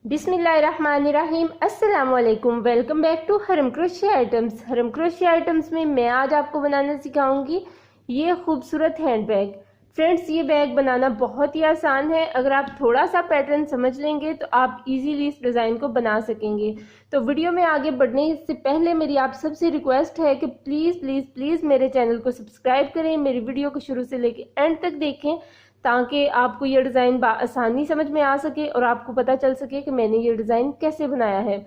बिस्मिल्लाहिर्रहमानिर्रहीम। अस्सलामुअलैकुम। Welcome back to हरम क्रोशिया आइटम्स। हरम क्रोशिया आइटम्स में मैं आज आपको बनाना सिखाऊंगी ये खूबसूरत हैंड बैग। फ्रेंड्स, ये बैग बनाना बहुत ही आसान है। अगर आप थोड़ा सा पैटर्न समझ लेंगे तो आप इजीली इस डिज़ाइन को बना सकेंगे। तो वीडियो में आगे बढ़ने से पहले मेरी आप सबसे रिक्वेस्ट है कि प्लीज़ प्लीज़ प्लीज़ मेरे चैनल को सब्सक्राइब करें, मेरी वीडियो को शुरू से लेकर एंड तक देखें ताकि आपको ये डिज़ाइन आसानी समझ में आ सके और आपको पता चल सके कि मैंने ये डिज़ाइन कैसे बनाया है।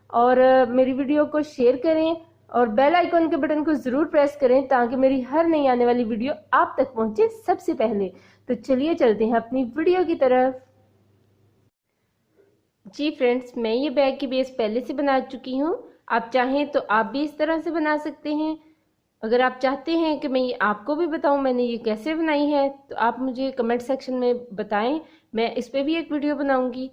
और मेरी वीडियो को शेयर करें और बेल आइकन के बटन को ज़रूर प्रेस करें ताकि मेरी हर नई आने वाली वीडियो आप तक पहुंचे सबसे पहले। तो चलिए चलते हैं अपनी वीडियो की तरफ। जी फ्रेंड्स, मैं ये बैग की बेस पहले से बना चुकी हूँ। आप चाहें तो आप भी इस तरह से बना सकते हैं। अगर आप चाहते हैं कि मैं ये आपको भी बताऊं मैंने ये कैसे बनाई है तो आप मुझे कमेंट सेक्शन में बताएं, मैं इस पर भी एक वीडियो बनाऊंगी।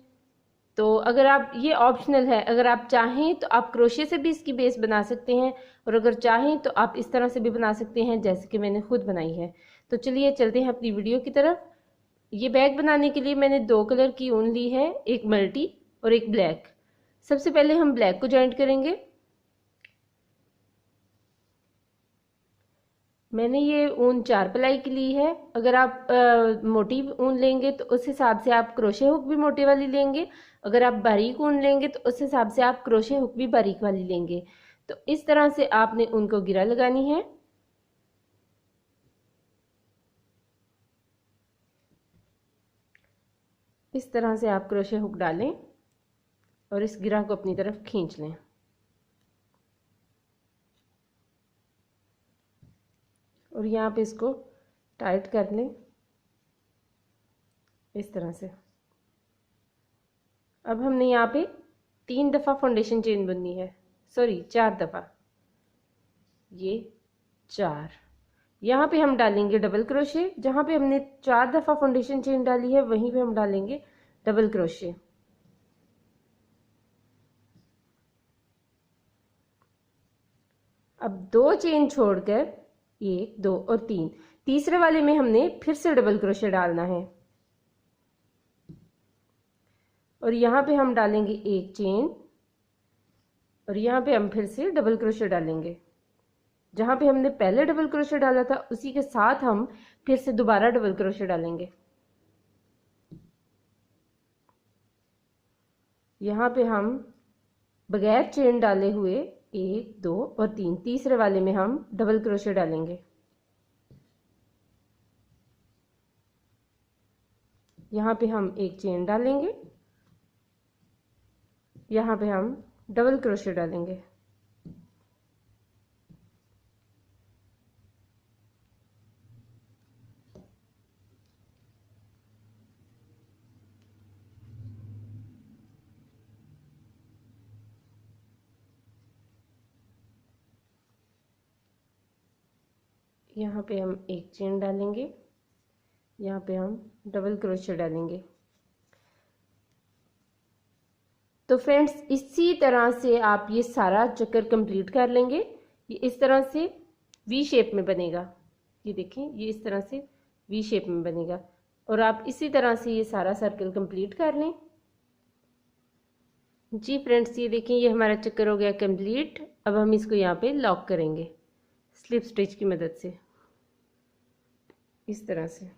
तो अगर आप, ये ऑप्शनल है, अगर आप चाहें तो आप क्रोशे से भी इसकी बेस बना सकते हैं और अगर चाहें तो आप इस तरह से भी बना सकते हैं जैसे कि मैंने खुद बनाई है। तो चलिए चलते हैं अपनी वीडियो की तरफ। ये बैग बनाने के लिए मैंने दो कलर की ऊन ली है, एक मल्टी और एक ब्लैक। सबसे पहले हम ब्लैक को जॉइंट करेंगे। मैंने ये ऊन 4 प्लाई की ली है। अगर आप मोटी ऊन लेंगे तो उस हिसाब से आप क्रोशे हुक भी मोटे वाली लेंगे। अगर आप बारीक ऊन लेंगे तो उस हिसाब से आप क्रोशे हुक भी बारीक वाली लेंगे। तो इस तरह से आपने ऊन को गिरा लगानी है। इस तरह से आप क्रोशे हुक डालें और इस गिरा को अपनी तरफ खींच लें। और यहाँ पे इसको टाइट कर लें इस तरह से। अब हमने यहाँ पे 3 दफ़ा फाउंडेशन चेन बुननी है, सॉरी 4 दफ़ा। ये 4, यहाँ पे हम डालेंगे डबल क्रोशे। जहाँ पे हमने 4 दफ़ा फाउंडेशन चेन डाली है वहीं पे हम डालेंगे डबल क्रोशे। अब 2 चेन छोड़कर 1, 2 और 3, तीसरे वाले में हमने फिर से डबल क्रोशे डालना है और यहाँ पे हम डालेंगे 1 चेन और यहाँ पे हम फिर से डबल क्रोशे डालेंगे। जहाँ पे हमने पहले डबल क्रोशे डाला था उसी के साथ हम फिर से दोबारा डबल क्रोशे डालेंगे। यहाँ पे हम बगैर चेन डाले हुए 1, 2 और 3, तीसरे वाले में हम डबल क्रोशे डालेंगे। यहाँ पे हम 1 चेन डालेंगे, यहाँ पे हम डबल क्रोशे डालेंगे। यहाँ पे हम 1 चेन डालेंगे, यहाँ पे हम डबल क्रोशे डालेंगे। तो फ्रेंड्स, इसी तरह से आप ये सारा चक्कर कंप्लीट कर लेंगे। ये इस तरह से वी शेप में बनेगा। ये देखें, ये इस तरह से वी शेप में बनेगा और आप इसी तरह से ये सारा सर्कल कंप्लीट कर लें। जी फ्रेंड्स, ये देखें, ये हमारा चक्कर हो गया कंप्लीट। अब हम इसको यहाँ पे लॉक करेंगे स्लिप स्टिच की मदद से, इस तरह से।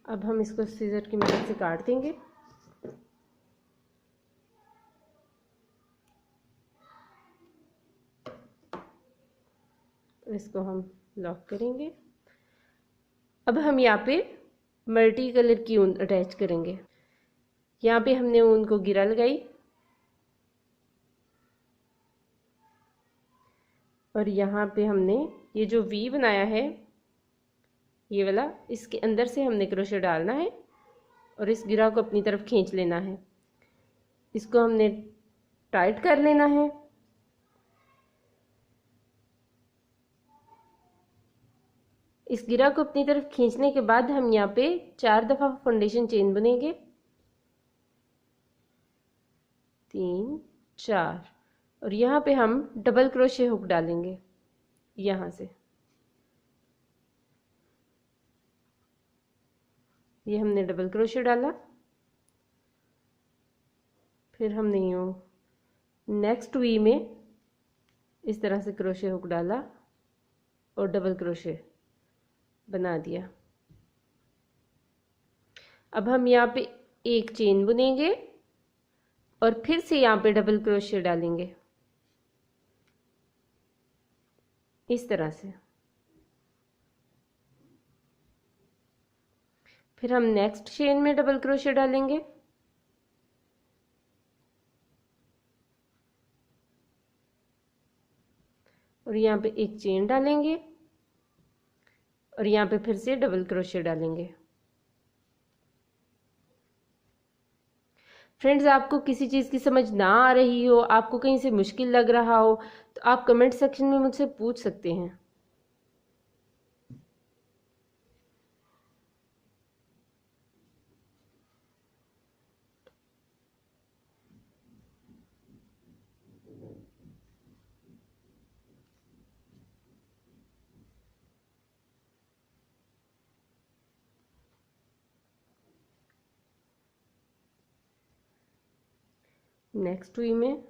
अब हम इसको सीजर की मदद से काट देंगे। इसको हम लॉक करेंगे। अब हम यहाँ पे मल्टी कलर की ऊन अटैच करेंगे। यहाँ पे हमने ऊन को गिरा लगाई और यहाँ पे हमने ये जो वी बनाया है ये वाला, इसके अंदर से हमने क्रोशे डालना है और इस गिरा को अपनी तरफ खींच लेना है। इसको हमने टाइट कर लेना है। इस गिरा को अपनी तरफ खींचने के बाद हम यहाँ पे 4 दफ़ा फाउंडेशन चेन बुनेंगे, 3, 4 और यहाँ पे हम डबल क्रोशे हुक डालेंगे यहाँ से। ये हमने डबल क्रोशे डाला, फिर हमने यूँ नेक्स्ट वी में इस तरह से क्रोशे हुक डाला और डबल क्रोशे बना दिया। अब हम यहाँ पे एक चेन बुनेंगे और फिर से यहाँ पे डबल क्रोशे डालेंगे इस तरह से। फिर हम नेक्स्ट चेन में डबल क्रोशे डालेंगे और यहाँ पे एक चेन डालेंगे और यहाँ पे फिर से डबल क्रोशे डालेंगे। फ्रेंड्स, आपको किसी चीज़ की समझ ना आ रही हो, आपको कहीं से मुश्किल लग रहा हो, तो आप कमेंट सेक्शन में मुझसे पूछ सकते हैं। नेक्स्ट वी में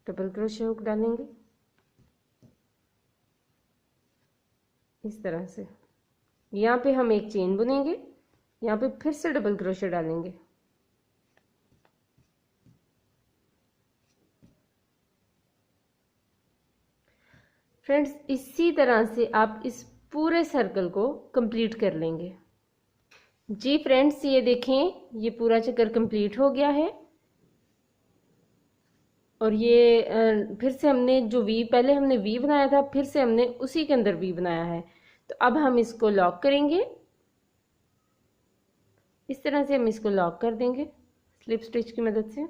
डबल क्रोशे हुक डालेंगे इस तरह से। यहाँ पे हम एक चेन बुनेंगे, यहाँ पे फिर से डबल क्रोशे डालेंगे। फ्रेंड्स, इसी तरह से आप इस पूरे सर्कल को कंप्लीट कर लेंगे। जी फ्रेंड्स, ये देखें, ये पूरा चक्कर कंप्लीट हो गया है और ये फिर से हमने जो वी पहले हमने वी बनाया था, फिर से हमने उसी के अंदर वी बनाया है। तो अब हम इसको लॉक करेंगे, इस तरह से हम इसको लॉक कर देंगे स्लिप स्टिच की मदद से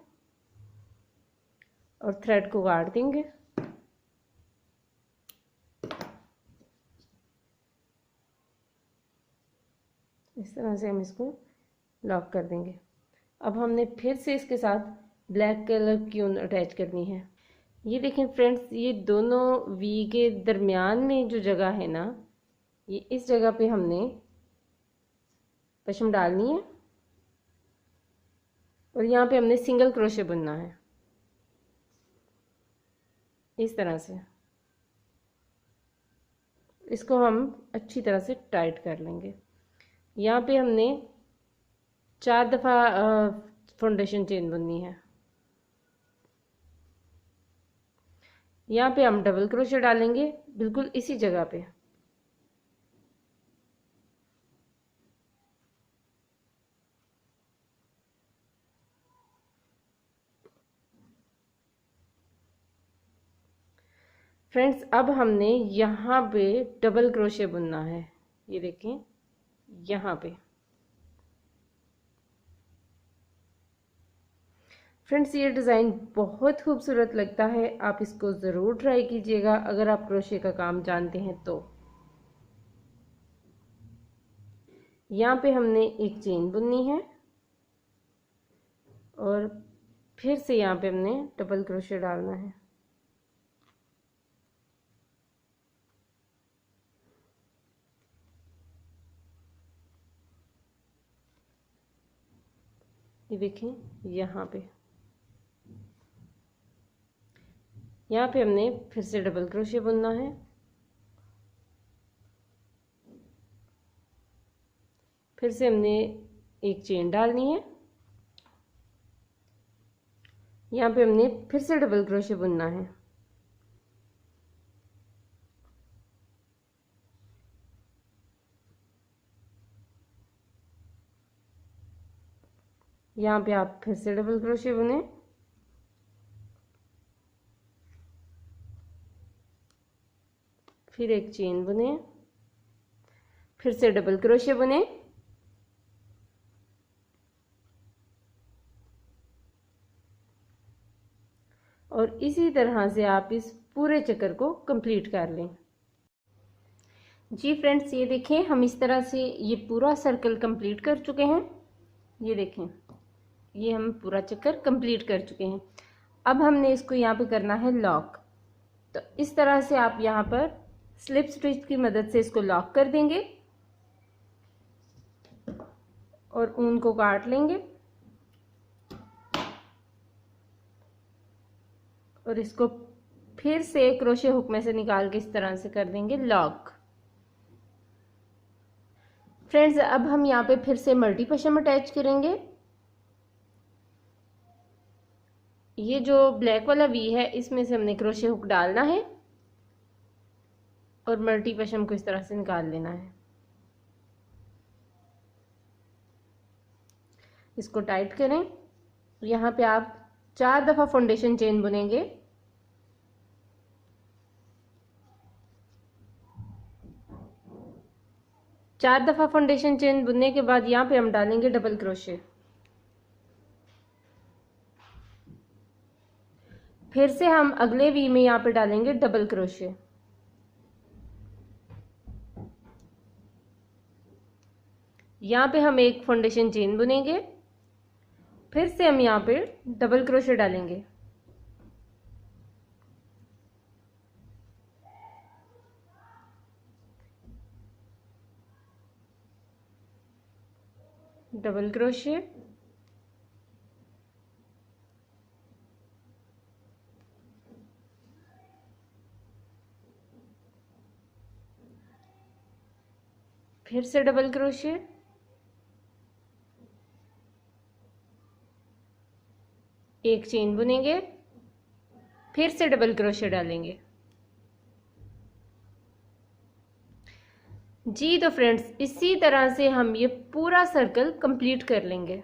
और थ्रेड को गाड़ देंगे। इस तरह से हम इसको लॉक कर देंगे। अब हमने फिर से इसके साथ ब्लैक कलर की ऊन अटैच करनी है। ये देखें फ्रेंड्स, ये दोनों वी के दरमियान में जो जगह है ना, ये इस जगह पे हमने पश्म डालनी है और यहाँ पे हमने सिंगल क्रोशे बुनना है इस तरह से। इसको हम अच्छी तरह से टाइट कर लेंगे। यहाँ पे हमने 4 दफ़ा फाउंडेशन चेन बुननी है। यहाँ पे हम डबल क्रोशे डालेंगे बिल्कुल इसी जगह पे। फ्रेंड्स, अब हमने यहाँ पे डबल क्रोशे बुनना है। ये देखें यहाँ पे। फ्रेंड्स, ये डिज़ाइन बहुत खूबसूरत लगता है, आप इसको ज़रूर ट्राई कीजिएगा अगर आप क्रोशे का काम जानते हैं तो। यहाँ पे हमने एक चेन बुननी है और फिर से यहाँ पे हमने डबल क्रोशे डालना है। ये देखें यहाँ पे हमने फिर से डबल क्रोशे बुनना है। फिर से हमने एक चेन डालनी है, यहाँ पे हमने फिर से डबल क्रोशे बुनना है। यहाँ पे आप फिर से डबल क्रोशे बुने, फिर एक चेन बुने, फिर से डबल क्रोशे बुने और इसी तरह से आप इस पूरे चक्कर को कंप्लीट कर लें। जी फ्रेंड्स, ये देखें, हम इस तरह से ये पूरा सर्कल कंप्लीट कर चुके हैं। ये देखें, ये हम पूरा चक्कर कंप्लीट कर चुके हैं। अब हमने इसको यहाँ पे करना है लॉक। तो इस तरह से आप यहाँ पर स्लिप स्टिच की मदद से इसको लॉक कर देंगे। और ऊन को काट लेंगे और इसको फिर से क्रोशे हुक में से निकाल के इस तरह से कर देंगे लॉक। फ्रेंड्स, अब हम यहाँ पे फिर से मल्टी पशम अटैच करेंगे। ये जो ब्लैक वाला वी है इसमें से हमने क्रोशे हुक डालना है और मल्टी पशम को इस तरह से निकाल लेना है। इसको टाइट करें। यहाँ पे आप 4 दफा फाउंडेशन चेन बुनेंगे। चार दफा फाउंडेशन चेन बुनने के बाद यहाँ पे हम डालेंगे डबल क्रोशे। फिर से हम अगले वी में यहाँ पे डालेंगे डबल क्रोशे। यहाँ पे हम एक फाउंडेशन चेन बुनेंगे। फिर से हम यहाँ पे डबल क्रोशे डालेंगे। डबल क्रोशे, फिर से डबल क्रोशे, एक चेन बुनेंगे, फिर से डबल क्रोशे डालेंगे। जी तो फ्रेंड्स, इसी तरह से हम ये पूरा सर्कल कंप्लीट कर लेंगे।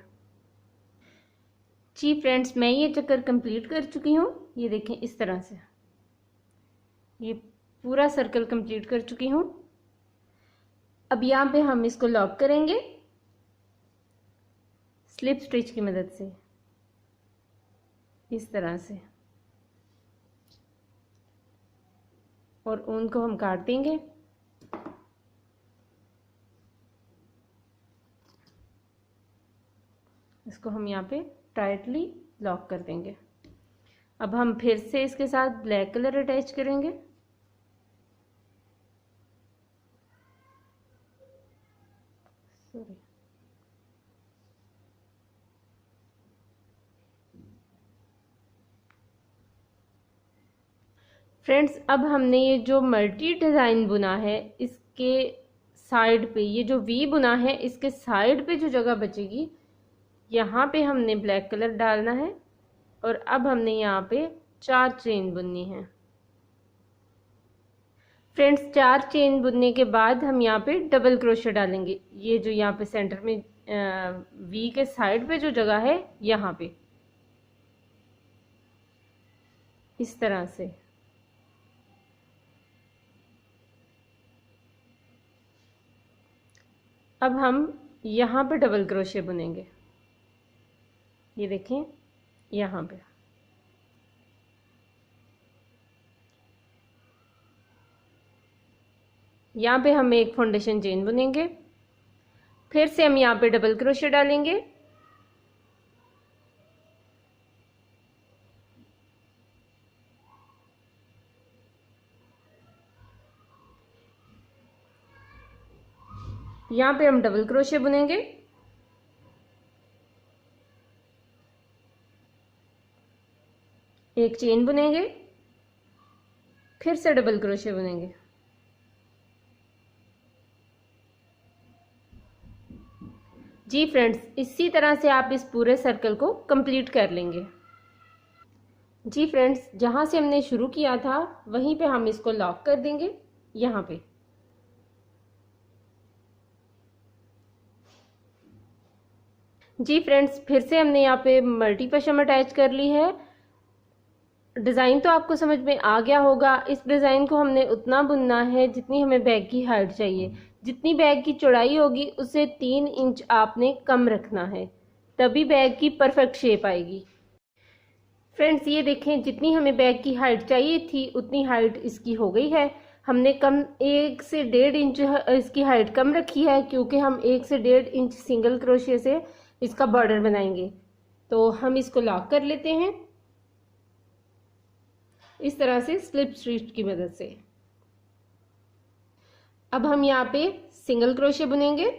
जी फ्रेंड्स, मैं ये चक्कर कंप्लीट कर चुकी हूँ। ये देखें इस तरह से ये पूरा सर्कल कंप्लीट कर चुकी हूँ। अब यहाँ पे हम इसको लॉक करेंगे स्लिप स्टिच की मदद से इस तरह से, और ऊन को हम काट देंगे। इसको हम यहाँ पे टाइटली लॉक कर देंगे। अब हम फिर से इसके साथ ब्लैक कलर अटैच करेंगे। सॉरी, फ्रेंड्स, अब हमने ये जो मल्टी डिज़ाइन बुना है इसके साइड पे, ये जो वी बुना है इसके साइड पे जो जगह बचेगी यहाँ पे हमने ब्लैक कलर डालना है और अब हमने यहाँ पे 4 चेन बुननी है। फ्रेंड्स, 4 चेन बुनने के बाद हम यहाँ पे डबल क्रोशे डालेंगे। ये जो यहाँ पे सेंटर में वी के साइड पे जो जगह है यहाँ पे इस तरह से। अब हम यहाँ पे डबल क्रोशे बुनेंगे। ये देखें यहाँ पे हम एक फाउंडेशन चेन बुनेंगे। फिर से हम यहाँ पे डबल क्रोशे डालेंगे। यहाँ पे हम डबल क्रोशे बुनेंगे। एक चेन बुनेंगे, फिर से डबल क्रोशे बुनेंगे। जी फ्रेंड्स, इसी तरह से आप इस पूरे सर्कल को कंप्लीट कर लेंगे। जी फ्रेंड्स, जहां से हमने शुरू किया था वहीं पे हम इसको लॉक कर देंगे। यहाँ पे जी फ्रेंड्स, फिर से हमने यहाँ पे मल्टी पशम अटैच कर ली है। डिज़ाइन तो आपको समझ में आ गया होगा। इस डिज़ाइन को हमने उतना बुनना है जितनी हमें बैग की हाइट चाहिए। जितनी बैग की चौड़ाई होगी उससे 3 इंच आपने कम रखना है, तभी बैग की परफेक्ट शेप आएगी। फ्रेंड्स, ये देखें, जितनी हमें बैग की हाइट चाहिए थी उतनी हाइट इसकी हो गई है। हमने कम 1 से 1.5 इंच इसकी हाइट कम रखी है, क्योंकि हम 1 से 1.5 इंच सिंगल क्रोशे से इसका बॉर्डर बनाएंगे। तो हम इसको लॉक कर लेते हैं इस तरह से स्लिप स्टिच की मदद से। अब हम यहाँ पे सिंगल क्रोशे बुनेंगे।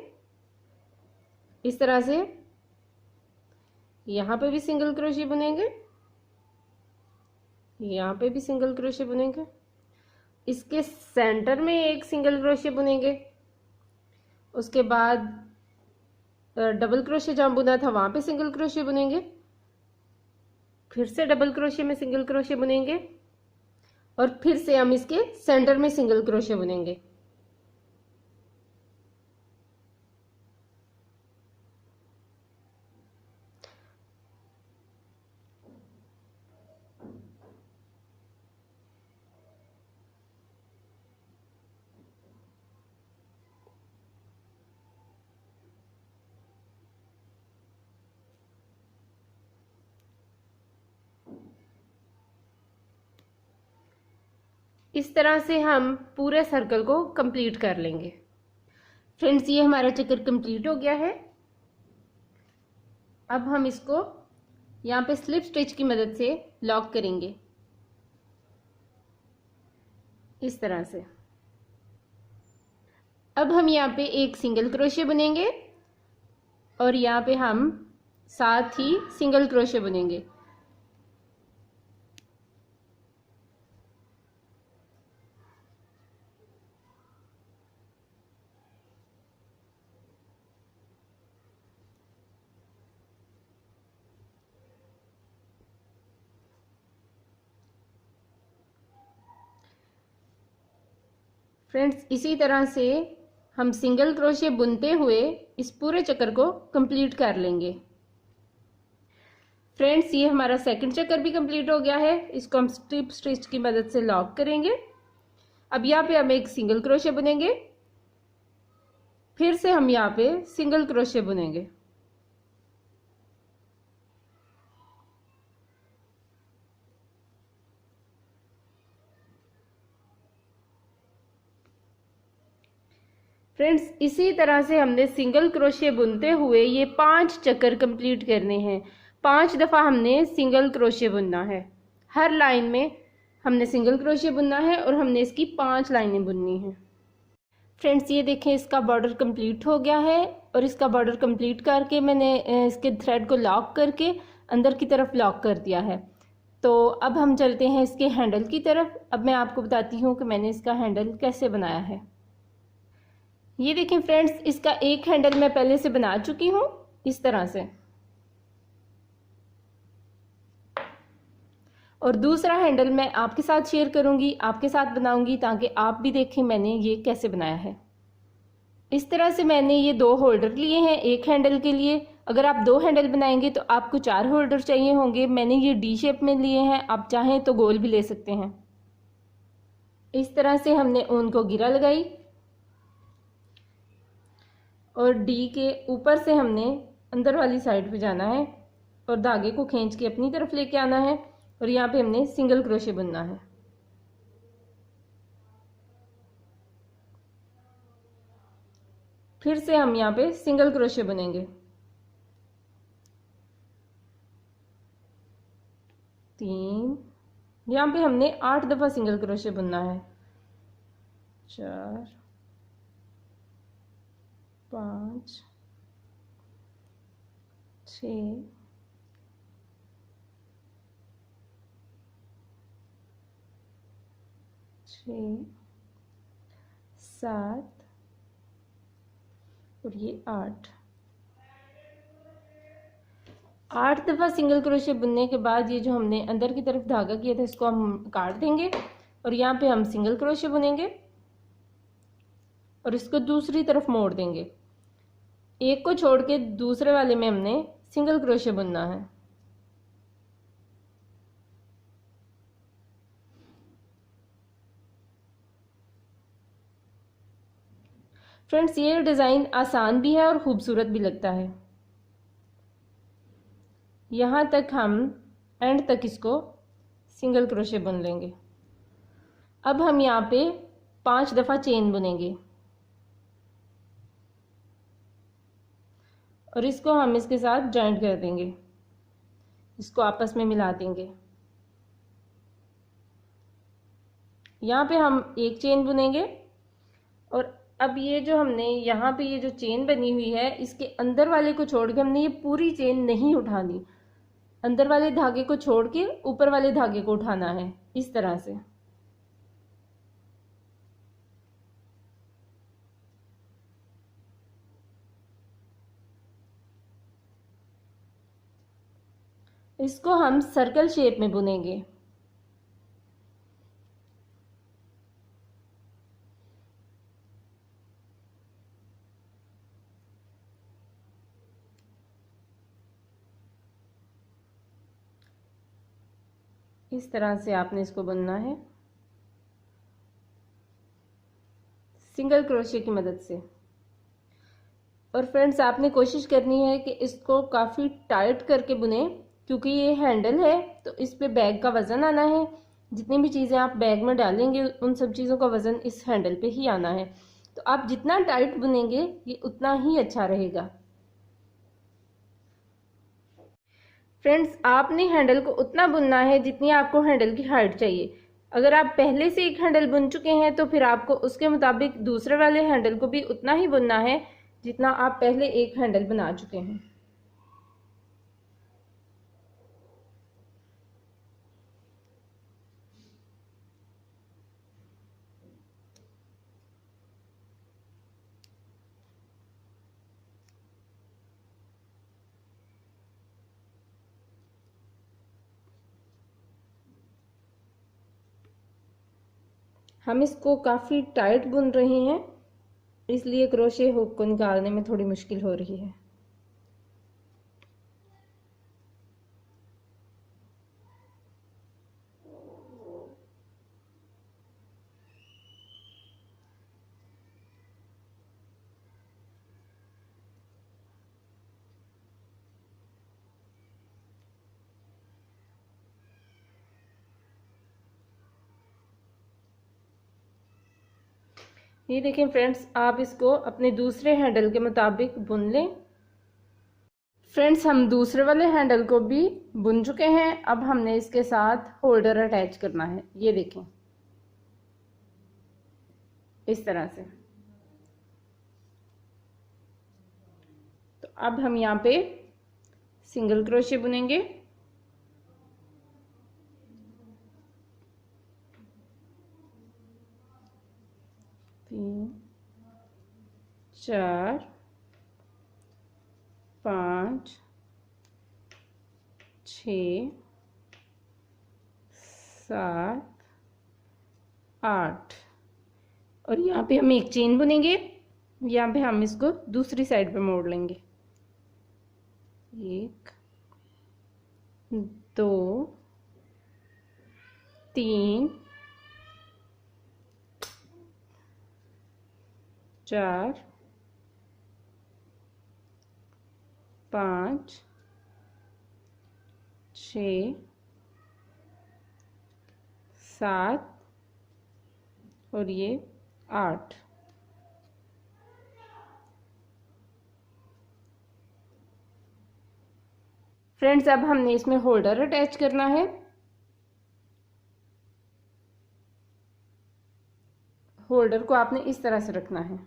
इस तरह से यहाँ पे भी सिंगल क्रोशे बुनेंगे, यहाँ पे भी सिंगल क्रोशे बुनेंगे, इसके सेंटर में एक सिंगल क्रोशे बुनेंगे, उसके बाद डबल क्रोशे जहाँ बुना था वहां पे सिंगल क्रोशे बुनेंगे, फिर से डबल क्रोशे में सिंगल क्रोशे बुनेंगे और फिर से हम इसके सेंटर में सिंगल क्रोशे बुनेंगे। इस तरह से हम पूरे सर्कल को कंप्लीट कर लेंगे। फ्रेंड्स, ये हमारा चक्कर कंप्लीट हो गया है। अब हम इसको यहाँ पे स्लिप स्टिच की मदद से लॉक करेंगे, इस तरह से। अब हम यहाँ पे एक सिंगल क्रोशे बुनेंगे और यहाँ पे हम साथ ही सिंगल क्रोशे बुनेंगे। फ्रेंड्स, इसी तरह से हम सिंगल क्रोशे बुनते हुए इस पूरे चक्कर को कंप्लीट कर लेंगे। फ्रेंड्स, ये हमारा सेकंड चक्कर भी कंप्लीट हो गया है। इसको हम स्लिप स्टिच की मदद से लॉक करेंगे। अब यहाँ पे हम एक सिंगल क्रोशे बुनेंगे, फिर से हम यहाँ पे सिंगल क्रोशे बुनेंगे। फ्रेंड्स, इसी तरह से हमने सिंगल क्रोशे बुनते हुए ये 5 चक्कर कंप्लीट करने हैं। 5 दफ़ा हमने सिंगल क्रोशे बुनना है। हर लाइन में हमने सिंगल क्रोशे बुनना है और हमने इसकी 5 लाइनें बुननी हैं। फ्रेंड्स, ये देखें, इसका बॉर्डर कंप्लीट हो गया है और इसका बॉर्डर कंप्लीट करके मैंने इसके थ्रेड को लॉक करके अंदर की तरफ लॉक कर दिया है। तो अब हम चलते हैं इसके हैंडल की तरफ। अब मैं आपको बताती हूँ कि मैंने इसका हैंडल कैसे बनाया है। ये देखें फ्रेंड्स, इसका एक हैंडल मैं पहले से बना चुकी हूँ, इस तरह से, और दूसरा हैंडल मैं आपके साथ शेयर करूंगी, आपके साथ बनाऊंगी, ताकि आप भी देखें मैंने ये कैसे बनाया है। इस तरह से मैंने ये 2 होल्डर लिए हैं एक हैंडल के लिए। अगर आप 2 हैंडल बनाएंगे तो आपको 4 होल्डर चाहिए होंगे। मैंने ये डी शेप में लिए हैं, आप चाहें तो गोल भी ले सकते हैं। इस तरह से हमने ऊन को गिरा लगाई और डी के ऊपर से हमने अंदर वाली साइड पे जाना है और धागे को खींच के अपनी तरफ लेके आना है और यहाँ पे हमने सिंगल क्रोशे बुनना है। फिर से हम यहाँ पे सिंगल क्रोशे बुनेंगे, 3, यहाँ पे हमने 8 दफ़ा सिंगल क्रोशे बुनना है, 4, 5, 6, 7 और ये 8 दफ़ा सिंगल क्रोशे बुनने के बाद ये जो हमने अंदर की तरफ धागा किया था इसको हम काट देंगे और यहाँ पे हम सिंगल क्रोशे बुनेंगे और इसको दूसरी तरफ मोड़ देंगे। एक को छोड़ के दूसरे वाले में हमने सिंगल क्रोशे बुनना है। फ्रेंड्स, ये डिज़ाइन आसान भी है और खूबसूरत भी लगता है। यहाँ तक हम एंड तक इसको सिंगल क्रोशे बुन लेंगे। अब हम यहाँ पे 5 दफ़ा चेन बुनेंगे और इसको हम इसके साथ जॉइंट कर देंगे, इसको आपस में मिला देंगे। यहाँ पे हम एक चेन बुनेंगे और अब ये जो हमने यहाँ पे ये जो चेन बनी हुई है, इसके अंदर वाले को छोड़ के हमने ये पूरी चेन नहीं उठानी। अंदर वाले धागे को छोड़ के ऊपर वाले धागे को उठाना है, इस तरह से। इसको हम सर्कल शेप में बुनेंगे। इस तरह से आपने इसको बुनना है सिंगल क्रोशे की मदद से। और फ्रेंड्स, आपने कोशिश करनी है कि इसको काफ़ी टाइट करके बुने, क्योंकि ये हैंडल है तो इस पे बैग का वज़न आना है। जितनी भी चीज़ें आप बैग में डालेंगे उन सब चीज़ों का वज़न इस हैंडल पे ही आना है। तो आप जितना टाइट बुनेंगे ये उतना ही अच्छा रहेगा। फ्रेंड्स, आपने हैंडल को उतना बुनना है जितनी आपको हैंडल की हाइट चाहिए। अगर आप पहले से एक हैंडल बुन चुके हैं तो फिर आपको उसके मुताबिक दूसरे वाले हैंडल को भी उतना ही बुनना है जितना आप पहले एक हैंडल बना चुके हैं। हम इसको काफ़ी टाइट बुन रहे हैं, इसलिए क्रोशे हुक को निकालने में थोड़ी मुश्किल हो रही है। ये देखें फ्रेंड्स, आप इसको अपने दूसरे हैंडल के मुताबिक बुन लें। फ्रेंड्स, हम दूसरे वाले हैंडल को भी बुन चुके हैं। अब हमने इसके साथ होल्डर अटैच करना है। ये देखें, इस तरह से। तो अब हम यहाँ पे सिंगल क्रोशे बुनेंगे। तीन, चार, 5, 6, 7, 8 और यहाँ पे हम एक चेन बुनेंगे। यहाँ पे हम इसको दूसरी साइड पे मोड़ लेंगे। 1, 2, 3, 4, 5, 6, 7 और ये 8। फ्रेंड्स, अब हमने इसमें होल्डर अटैच करना है। होल्डर को आपने इस तरह से रखना है।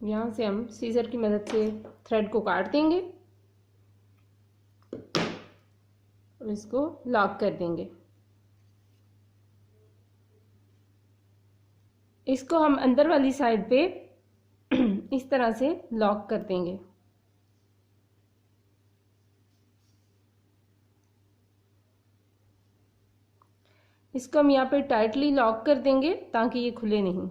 यहाँ से हम सीजर की मदद से थ्रेड को काट देंगे और इसको लॉक कर देंगे। इसको हम अंदर वाली साइड पे इस तरह से लॉक कर देंगे। इसको हम यहाँ पे टाइटली लॉक कर देंगे ताकि ये खुले नहीं।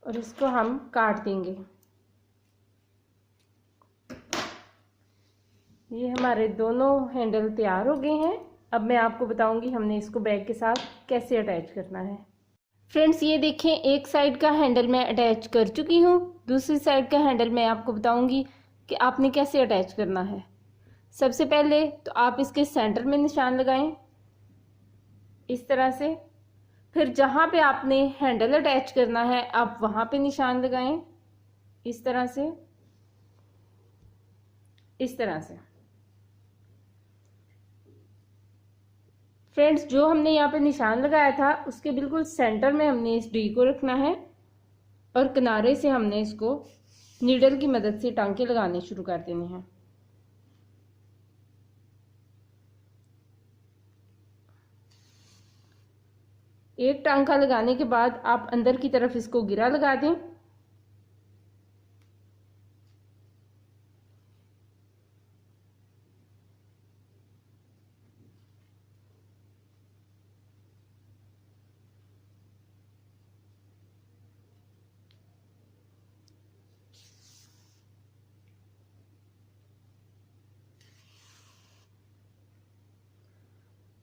और इसको हम काट देंगे। ये हमारे दोनों हैंडल तैयार हो गए हैं। अब मैं आपको बताऊंगी हमने इसको बैग के साथ कैसे अटैच करना है। फ्रेंड्स ये देखें, एक साइड का हैंडल मैं अटैच कर चुकी हूँ, दूसरी साइड का हैंडल मैं आपको बताऊंगी कि आपने कैसे अटैच करना है। सबसे पहले तो आप इसके सेंटर में निशान लगाएं इस तरह से। फिर जहाँ पे आपने हैंडल अटैच करना है आप वहाँ पे निशान लगाएं इस तरह से, इस तरह से। फ्रेंड्स जो हमने यहाँ पे निशान लगाया था उसके बिल्कुल सेंटर में हमने इस डी को रखना है और किनारे से हमने इसको नीडल की मदद से टांके लगाने शुरू कर देने हैं। एक टांका लगाने के बाद आप अंदर की तरफ इसको गिरा लगा दें।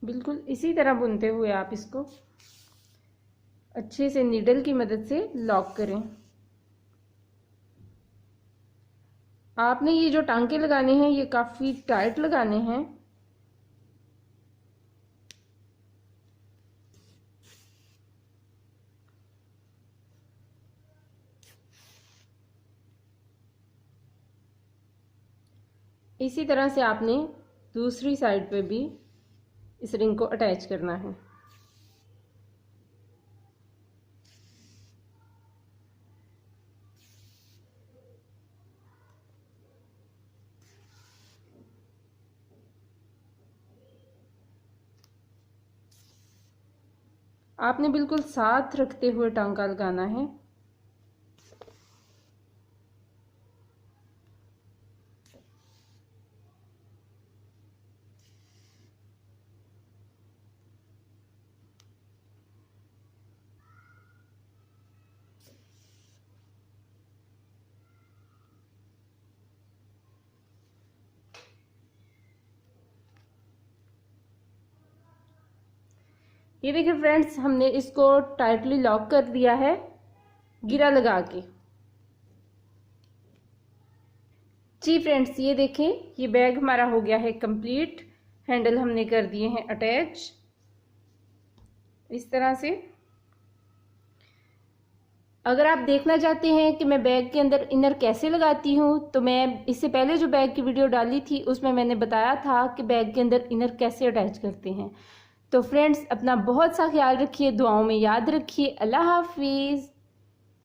बिल्कुल इसी तरह बुनते हुए आप इसको अच्छे से नीडल की मदद से लॉक करें। आपने ये जो टांके लगाने हैं ये काफ़ी टाइट लगाने हैं। इसी तरह से आपने दूसरी साइड पे भी इस रिंग को अटैच करना है। आपने बिल्कुल साथ रखते हुए टांका लगाना है। ये देखिए फ्रेंड्स, हमने इसको टाइटली लॉक कर दिया है गिरा लगा के। जी फ्रेंड्स ये देखें, ये बैग हमारा हो गया है कंप्लीट। हैंडल हमने कर दिए हैं अटैच इस तरह से। अगर आप देखना चाहते हैं कि मैं बैग के अंदर इनर कैसे लगाती हूँ तो मैं इससे पहले जो बैग की वीडियो डाली थी उसमें मैंने बताया था कि बैग के अंदर इनर कैसे अटैच करते हैं। तो फ्रेंड्स अपना बहुत सा ख्याल रखिए, दुआओं में याद रखिए। अल्लाह हाफिज़।